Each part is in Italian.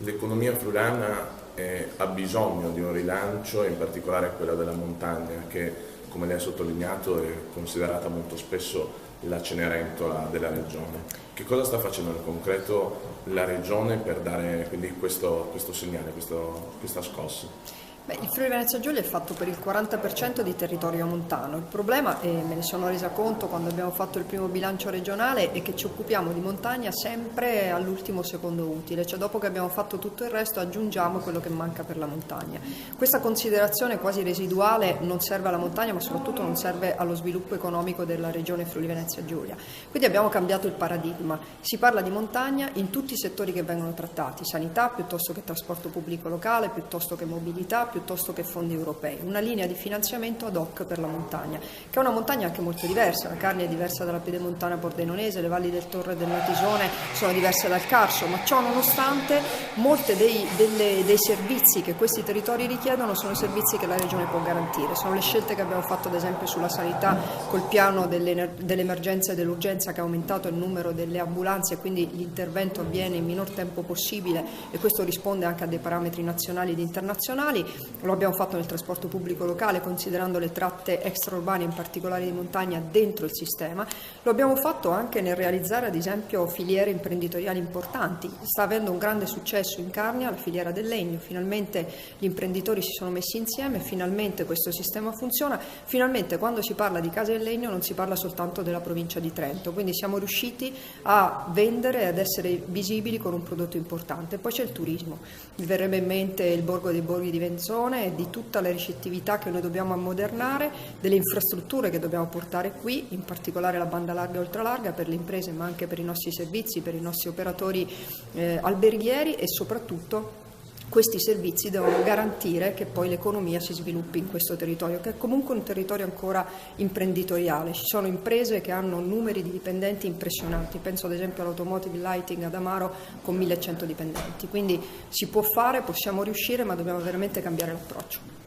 L'economia friulana ha bisogno di un rilancio, in particolare quella della montagna, che come lei ha sottolineato è considerata molto spesso la Cenerentola della regione. Che cosa sta facendo nel concreto la regione per dare quindi questo segnale, questa scossa? Beh, il Friuli Venezia Giulia è fatto per il 40% di territorio montano. Il problema, e me ne sono resa conto quando abbiamo fatto il primo bilancio regionale, è che ci occupiamo di montagna sempre all'ultimo secondo utile, cioè dopo che abbiamo fatto tutto il resto aggiungiamo quello che manca per la montagna. Questa considerazione quasi residuale non serve alla montagna, ma soprattutto non serve allo sviluppo economico della regione Friuli Venezia Giulia. Quindi abbiamo cambiato il paradigma. Si parla di montagna in tutti i settori che vengono trattati: sanità piuttosto che trasporto pubblico locale, piuttosto che mobilità, piuttosto che fondi europei, una linea di finanziamento ad hoc per la montagna, che è una montagna anche molto diversa. La Carnia è diversa dalla Pedemontana pordenonese, le valli del Torre del Natisone sono diverse dal Carso, ma ciò nonostante molti dei servizi che questi territori richiedono sono servizi che la Regione può garantire. Sono le scelte che abbiamo fatto ad esempio sulla sanità col piano dell'emergenza e dell'urgenza, che ha aumentato il numero delle ambulanze e quindi l'intervento avviene in minor tempo possibile, e questo risponde anche a dei parametri nazionali ed internazionali. Lo abbiamo fatto nel trasporto pubblico locale, considerando le tratte extraurbane, in particolare di montagna, dentro il sistema. Lo abbiamo fatto anche nel realizzare ad esempio filiere imprenditoriali importanti. Sta avendo un grande successo in Carnia la filiera del legno, finalmente gli imprenditori si sono messi insieme, finalmente questo sistema funziona, finalmente quando si parla di case del legno non si parla soltanto della provincia di Trento, quindi siamo riusciti a vendere e ad essere visibili con un prodotto importante. Poi c'è il turismo, mi verrebbe in mente il Borgo dei Borghi di Venzone, e di tutta la ricettività che noi dobbiamo ammodernare, delle infrastrutture che dobbiamo portare qui, in particolare la banda larga e ultralarga per le imprese, ma anche per i nostri servizi, per i nostri operatori alberghieri, e soprattutto questi servizi devono garantire che poi l'economia si sviluppi in questo territorio, che è comunque un territorio ancora imprenditoriale. Ci sono imprese che hanno numeri di dipendenti impressionanti, penso ad esempio all'Automotive Lighting ad Amaro con 1100 dipendenti, quindi si può fare, possiamo riuscire, ma dobbiamo veramente cambiare l'approccio.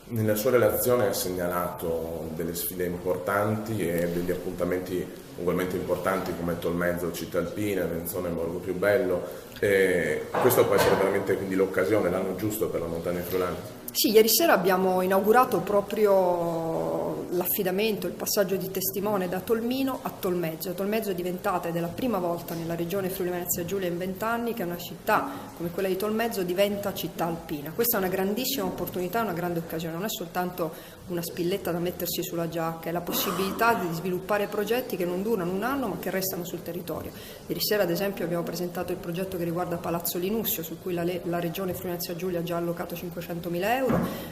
Nella sua relazione ha segnalato delle sfide importanti e degli appuntamenti ugualmente importanti come Tolmezzo, Città Alpina, Venzone, Borgo Più Bello. Questo può essere veramente quindi l'occasione, l'anno giusto per la montagna friulana? Sì, ieri sera abbiamo inaugurato proprio l'affidamento, il passaggio di testimone da Tolmino a Tolmezzo. Tolmezzo è diventata, ed è la prima volta nella regione Friuli Venezia Giulia in 20 anni, che una città come quella di Tolmezzo diventa città alpina. Questa è una grandissima opportunità, una grande occasione, non è soltanto una spilletta da mettersi sulla giacca, è la possibilità di sviluppare progetti che non durano un anno ma che restano sul territorio. Ieri sera ad esempio abbiamo presentato il progetto che riguarda Palazzo Linussio, su cui la regione Friuli Venezia Giulia ha già allocato 500.000 euro.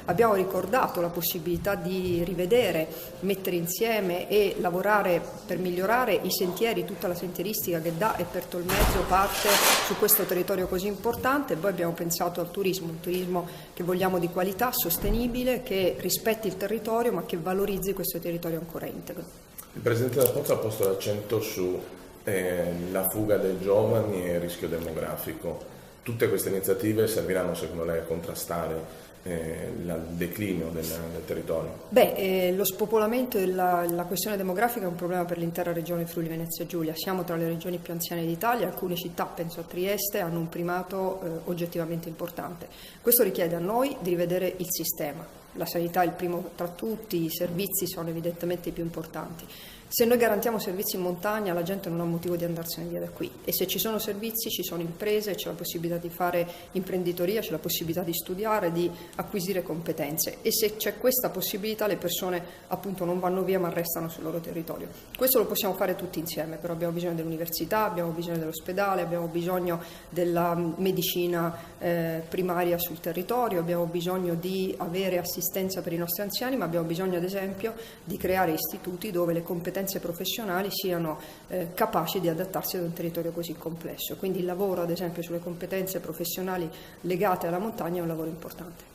Abbiamo ricordato la possibilità di rivedere, mettere insieme e lavorare per migliorare i sentieri, tutta la sentieristica che da e per Tolmezzo parte su questo territorio così importante. Poi abbiamo pensato al turismo, un turismo che vogliamo di qualità, sostenibile, che rispetti il territorio ma che valorizzi questo territorio ancora integro. Il Presidente della Pozza ha posto l'accento sulla fuga dei giovani e il rischio demografico. Tutte queste iniziative serviranno secondo lei a contrastare il declino del territorio? Lo spopolamento e la questione demografica è un problema per l'intera regione Friuli Venezia Giulia. Siamo tra le regioni più anziane d'Italia, alcune città, penso a Trieste, hanno un primato oggettivamente importante. Questo richiede a noi di rivedere il sistema. La sanità è il primo tra tutti, i servizi sono evidentemente i più importanti. Se noi garantiamo servizi in montagna, la gente non ha motivo di andarsene via da qui, e se ci sono servizi ci sono imprese, c'è la possibilità di fare imprenditoria, c'è la possibilità di studiare, di acquisire competenze, e se c'è questa possibilità le persone appunto non vanno via ma restano sul loro territorio. Questo lo possiamo fare tutti insieme, però abbiamo bisogno dell'università, abbiamo bisogno dell'ospedale, abbiamo bisogno della medicina primaria sul territorio, abbiamo bisogno di avere assistenza per i nostri anziani, ma abbiamo bisogno ad esempio di creare istituti dove le competenze professionali siano capaci di adattarsi ad un territorio così complesso. Quindi il lavoro ad esempio sulle competenze professionali legate alla montagna è un lavoro importante.